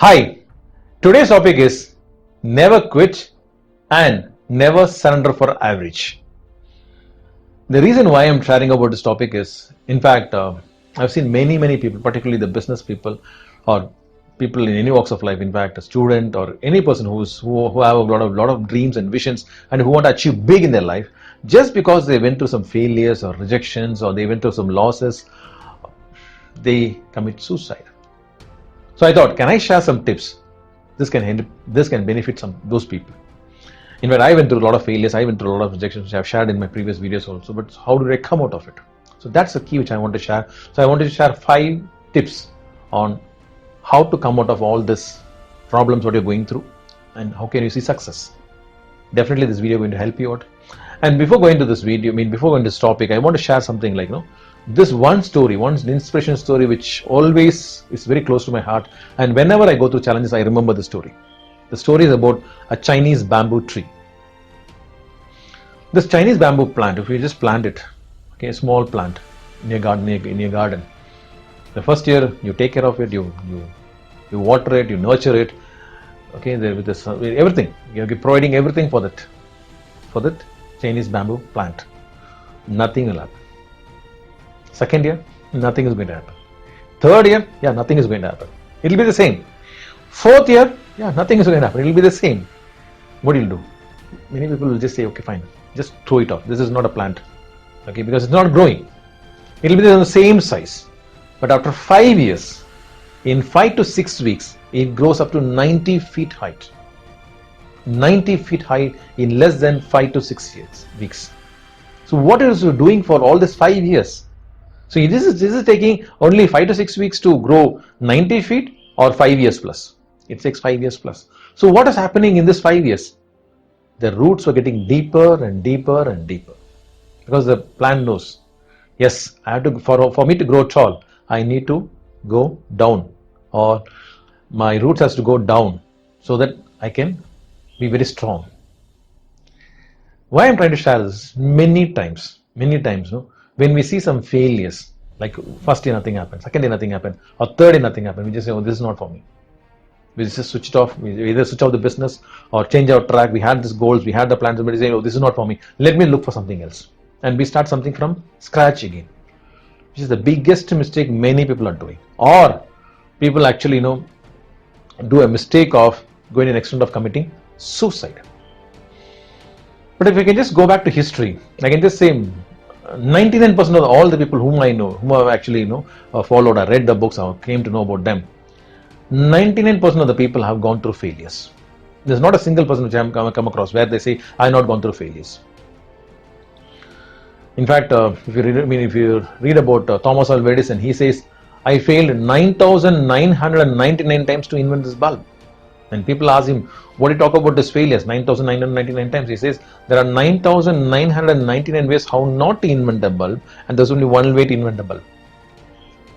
Hi, today's topic is never quit and never surrender for average. The reason why I'm sharing about this topic is, in fact, I've seen many people, particularly the business people or people in any walks of life, in fact, a student or any person who have a lot of dreams and visions and who want to achieve big in their life, just because they went through some failures or rejections or they went through some losses, they commit suicide. So I thought, can I share some tips? This can benefit those people. In fact, I went through a lot of failures, I went through a lot of rejections, which I've shared in my previous videos also. But how did I come out of it? So that's the key which I want to share. So I wanted to share 5 tips on how to come out of all this problems what you're going through and how can you see success. Definitely this video is going to help you out. And before going to this video, before going to this topic, I want to share something like, this one story, one inspiration story which always is very close to my heart. And whenever I go through challenges, I remember the story. The story is about a Chinese bamboo tree. This Chinese bamboo plant, if you just plant it, okay, a small plant in your garden, the first year you take care of it, you water it, you nurture it, okay, with this everything, you're providing everything for that Chinese bamboo plant. Nothing will happen. Second year, nothing is going to happen. Third year, nothing is going to happen. It'll be the same. Fourth year, nothing is going to happen. It'll be the same. What do you do? Many people will just say, okay, fine, just throw it off. This is not a plant, okay, because it's not growing. It'll be the same size. But after 5 years, in 5 to 6 weeks, it grows up to 90 feet height. 90 feet high in less than 5 to 6 weeks. So what is you doing for all this 5 years? So this is taking only 5 to 6 weeks to grow 90 feet or 5 years plus. It takes 5 years plus. So what is happening in this 5 years? The roots were getting deeper and deeper and deeper. Because the plant knows, yes, I have to, for me to grow tall, I need to go down, or my roots has to go down so that I can be very strong. Why I'm trying to share this, many times, when we see some failures, like first year nothing happened, second year nothing happened, or third year nothing happened, we just say, oh, this is not for me. We just switch it off. We either switch off the business or change our track. We had these goals, we had the plans, but we say, oh, this is not for me. Let me look for something else. And we start something from scratch again, which is the biggest mistake many people are doing. Or people actually, do a mistake of going to an extent of committing suicide. But if we can just go back to history, I can just say 99% of all the people whom I know, whom I have actually followed, I read the books, I came to know about them, 99% of the people have gone through failures. There's not a single person which I have come across where they say, I have not gone through failures. In fact, if you read about Thomas Alva Edison, he says, I failed 9,999 times to invent this bulb. And people ask him, what do you talk about these failures? 9,999 times. He says, there are 9,999 ways how not to invent a bulb, and there's only one way to invent a bulb.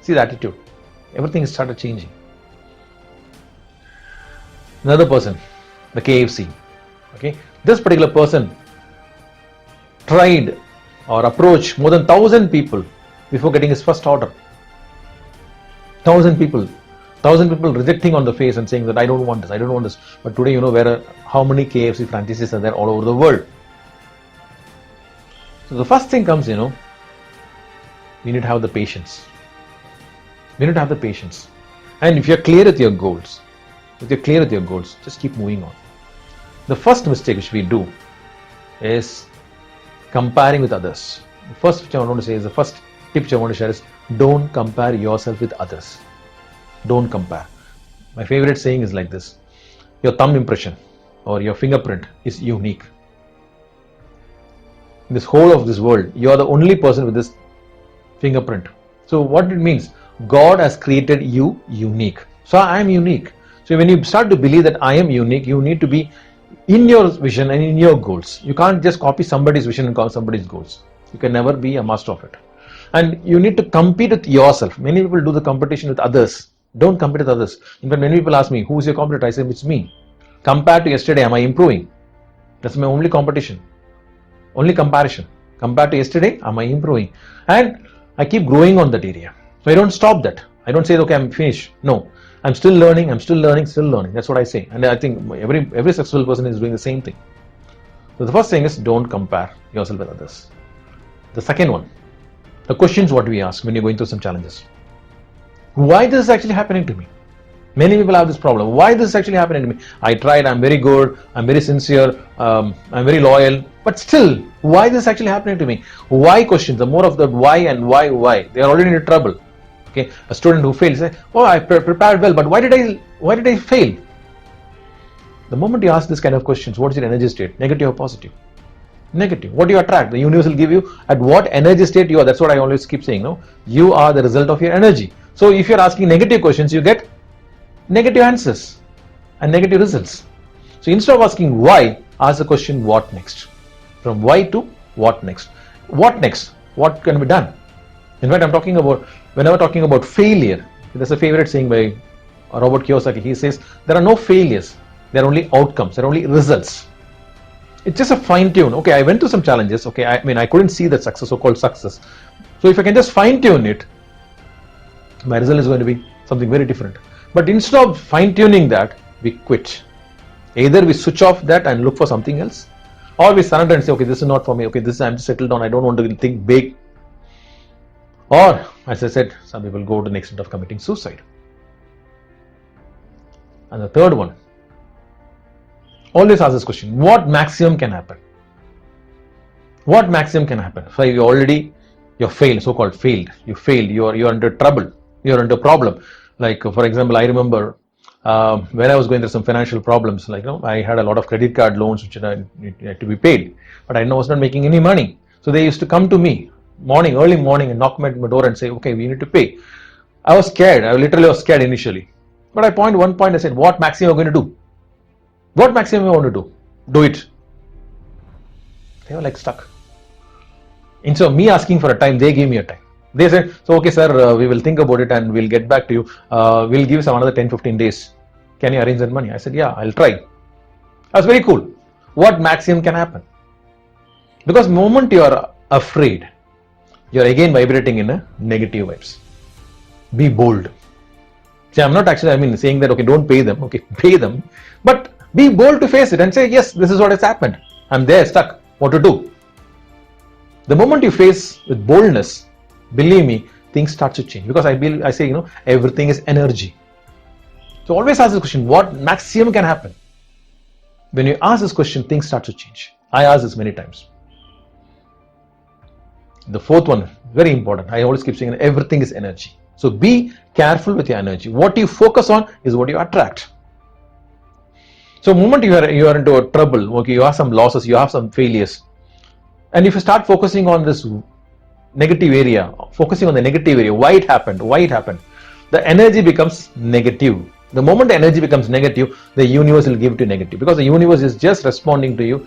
See the attitude. Everything started changing. Another person, the KFC. Okay, this particular person tried or approached more than 1,000 people before getting his first order. 1,000 people rejecting on the face and saying that I don't want this. But today, how many KFC franchises are there all over the world? So the first thing comes, we need to have the patience. And if you're clear with your goals, just keep moving on. The first mistake which we do is comparing with others. The first which I want to say is, the first tip which I want to share is, don't compare yourself with others. Don't compare. My favorite saying is like this: your thumb impression or your fingerprint is unique. In this whole of this world, you are the only person with this fingerprint. So what it means, God has created you unique. So I am unique. So when you start to believe that I am unique, you need to be in your vision and in your goals. You can't just copy somebody's vision and copy somebody's goals. You can never be a master of it. And you need to compete with yourself. Many people do the competition with others. Don't compete with others. In fact, many people ask me, who is your competitor? I say, it's me. Compared to yesterday, am I improving? That's my only competition. Only comparison. Compared to yesterday, am I improving? And I keep growing on that area. So I don't stop that. I don't say, okay, I'm finished. No. I'm still learning, still learning. That's what I say. And I think every successful person is doing the same thing. So the first thing is, don't compare yourself with others. The second one, the questions what we ask when you're going through some challenges. Why this is actually happening to me? Many people have this problem. Why this is actually happening to me? I tried, I'm very good, I'm very sincere, I'm very loyal, but still, why this is actually happening to me? Why questions, the more of the why and why. They are already in trouble. Okay, a student who fails, say, oh, I prepared well, but why did I fail? The moment you ask this kind of questions, what is your energy state? Negative or positive? Negative. What do you attract? The universe will give you at what energy state you are. That's what I always keep saying. No, you are the result of your energy. So if you're asking negative questions, you get negative answers and negative results. So instead of asking why, ask the question what next. From why to what next. What next? What can be done? In fact, whenever talking about failure, there's a favorite saying by Robert Kiyosaki. He says there are no failures. There are only outcomes. There are only results. It's just a fine tune. Okay, I went through some challenges. Okay, I couldn't see that success, so-called success. So if I can just fine tune it, my result is going to be something very different. But instead of fine tuning that, we quit. Either we switch off that and look for something else, or we surrender and say, okay, this is not for me. Okay, I'm settled down. I don't want to think big. Or, as I said, some people go to the extent of committing suicide. And the third one, always ask this question: what maximum can happen? What maximum can happen? So you're failed, so-called failed. You failed. You're under trouble. You're under problem. Like for example, I remember when I was going through some financial problems. Like I had a lot of credit card loans which had to be paid, but I was not making any money. So they used to come to me early morning, and knock at my door and say, "Okay, we need to pay." I was scared. I literally was scared initially, but one point I said, "What maximum are you going to do? What maximum you want to do? Do it." They were like stuck. Instead of me asking for a time, they gave me a time. They said, so okay sir, we will think about it and we'll get back to you. We'll give some another 10-15 days. Can you arrange that money? I said, yeah, I'll try. That's very cool. What maximum can happen? Because the moment you are afraid, you're again vibrating in a negative vibes. Be bold. See, I'm not actually, saying that, okay, don't pay them. Okay, pay them. But be bold to face it and say, yes, this is what has happened. I'm there, stuck. What to do? The moment you face with boldness, believe me, things start to change. Because I say, everything is energy. So always ask this question, what maximum can happen? When you ask this question, things start to change. I ask this many times. The fourth one, very important. I always keep saying everything is energy. So be careful with your energy. What you focus on is what you attract. So the moment you are into a trouble, okay, you have some losses, you have some failures, and if you start focusing on this negative area, why it happened, the energy becomes negative. The moment the energy becomes negative, the universe will give it to negative, because the universe is just responding to you,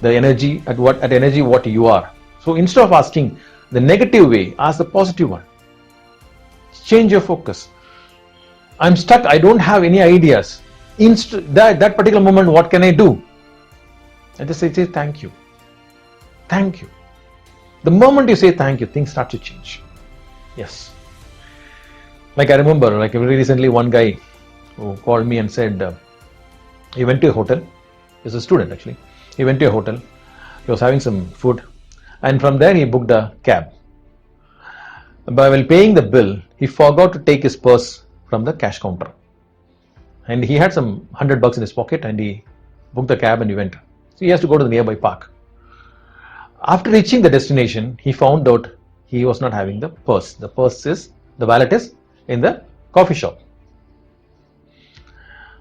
the energy at energy what you are. So instead of asking the negative way, ask the positive one. Change your focus. I'm stuck, I don't have any ideas. That particular moment, what can I do? I just say thank you. Thank you. The moment you say thank you, things start to change. Yes. Like I remember, very recently, one guy who called me and said, he went to a hotel. He's a student actually. He went to a hotel. He was having some food, and from there he booked a cab. But while paying the bill, he forgot to take his purse from the cash counter, and he had some $100 in his pocket, and he booked the cab and he went. So he has to go to the nearby park. After reaching the destination, he found out he was not having the purse. The wallet is in the coffee shop.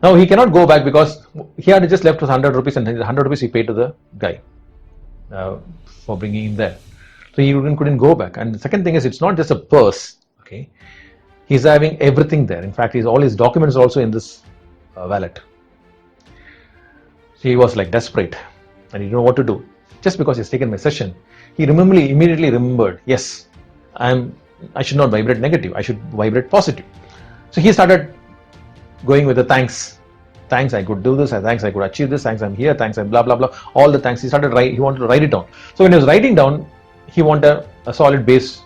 Now he cannot go back because he had just left with 100 rupees, and 100 rupees he paid to the guy for bringing him there. So he couldn't go back. And the second thing is, it's not just a purse. Okay, he's having everything there. In fact, all his documents are also in this wallet. So he was like desperate, and he didn't know what to do. Just because he's taken my session, he immediately remembered, yes, I should not vibrate negative, I should vibrate positive. So he started going with the thanks. Thanks, I could do this, thanks, I could achieve this, thanks, I'm here, thanks, I'm blah, blah, blah, all the thanks. He wanted to write it down. So when he was writing down, he wanted a solid base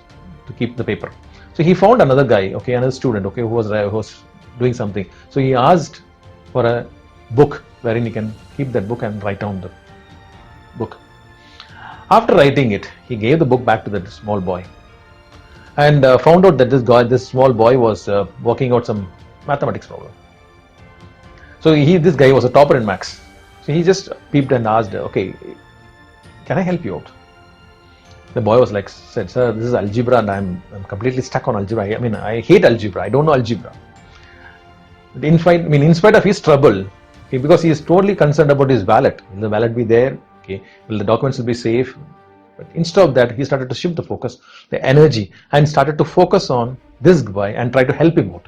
to keep the paper. So he found another guy, okay, another student, okay, who was doing something. So he asked for a book wherein he can keep that book and write down the book. After writing it, he gave the book back to that small boy and found out that this small boy was working out some mathematics problem. So this guy was a topper in maths. So he just peeped and asked, okay, can I help you out? The boy was like, said, sir, this is algebra and I'm completely stuck on algebra. I mean, I hate algebra. I don't know algebra. In spite of his trouble, okay, because he is totally concerned about his wallet. Will the wallet be there? Okay, will the documents will be safe? But instead of that, he started to shift the focus, the energy, and started to focus on this guy and try to help him out.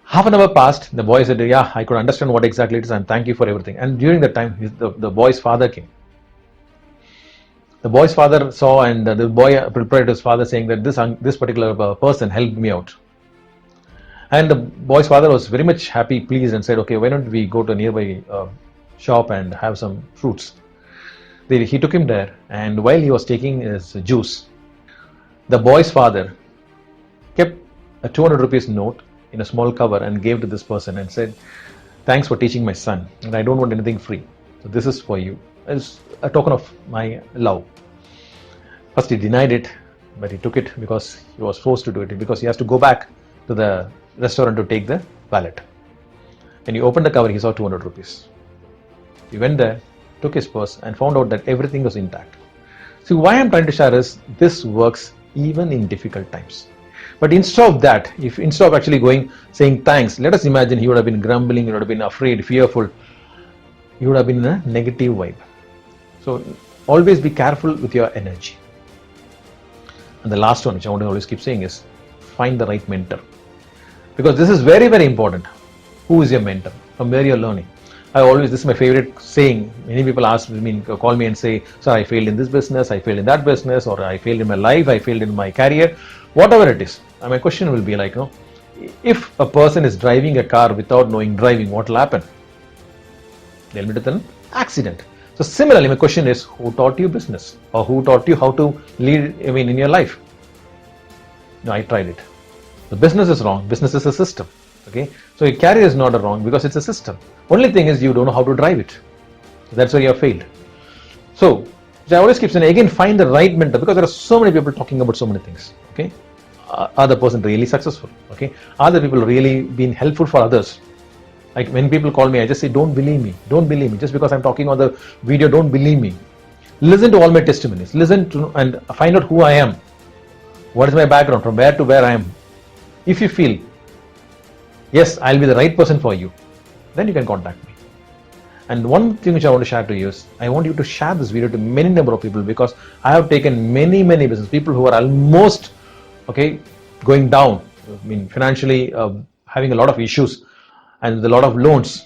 Half an hour passed. The boy said, yeah, I could understand what exactly it is and thank you for everything. And during that time, the boy's father came. The boy's father saw, and the boy replied to his father saying that this particular person helped me out. And the boy's father was very much happy, pleased, and said, okay, why don't we go to a nearby shop and have some fruits. He took him there, and while he was taking his juice, the boy's father kept a 200 rupees note in a small cover and gave to this person and said, thanks for teaching my son, and I don't want anything free. So this is for you. It's a token of my love. First he denied it, but he took it because he was forced to do it, because he has to go back to the restaurant to take the wallet. When he opened the cover, he saw 200 rupees. He went there, took his purse, and found out that everything was intact. See, why I'm trying to share is this works even in difficult times. But instead of that, instead of actually saying thanks, let us imagine he would have been grumbling, he would have been afraid, fearful. He would have been in a negative vibe. So always be careful with your energy. And the last one, which I want to always keep saying, is find the right mentor. Because this is very, very important. Who is your mentor? From where you're learning. This is my favorite saying. Many people call me and say, sir, I failed in this business, I failed in that business, or I failed in my life, I failed in my career, whatever it is. And my question will be like, if a person is driving a car without knowing driving, what will happen? They'll meet with an accident. So similarly, my question is, who taught you business? Or who taught you how to lead in your life? No, I tried it. The business is wrong. Business is a system. Okay, so your career is not wrong because it's a system. Only thing is you don't know how to drive it. That's where you have failed. So I always keep saying, again, find the right mentor, because there are so many people talking about so many things. Okay, are the person really successful? Okay, are the people really being helpful for others? Like when people call me, I just say, don't believe me. Don't believe me. Just because I'm talking on the video, don't believe me. Listen to all my testimonies. Listen to and find out who I am. What is my background? From where to where I am. If you feel, yes, I'll be the right person for you, then you can contact me. And one thing which I want to share to you is, I want you to share this video to many number of people, because I have taken many business people who are almost going down, financially having a lot of issues and with a lot of loans.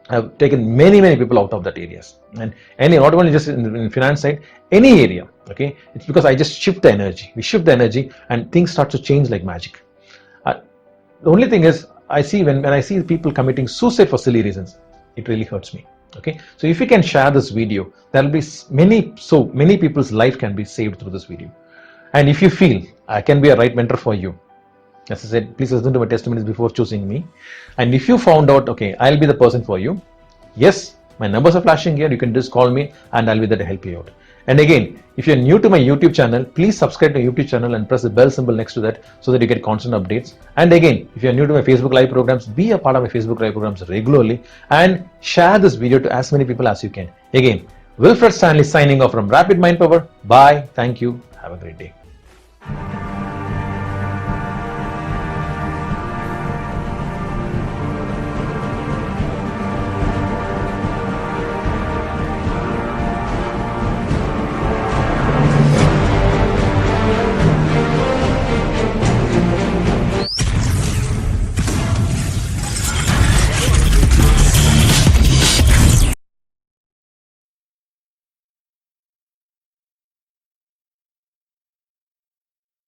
I have taken many people out of that areas, and not only just in finance side, any area. Okay, it's because I just shift the energy. We shift the energy, and things start to change like magic. The only thing is, I see when I see people committing suicide for silly reasons, it really hurts me. Okay, so if you can share this video, there will be many people's life can be saved through this video. And if you feel I can be a right mentor for you, as I said, please listen to my testimonies before choosing me. And if you found out, okay, I'll be the person for you, yes, my numbers are flashing here, you can just call me and I'll be there to help you out. And again, if you're new to my YouTube channel, please subscribe to my YouTube channel and press the bell symbol next to that so that you get constant updates. And again, if you're new to my Facebook Live programs, be a part of my Facebook Live programs regularly and share this video to as many people as you can. Again, Wilfred Stanley signing off from Rapid Mind Power. Bye. Thank you. Have a great day.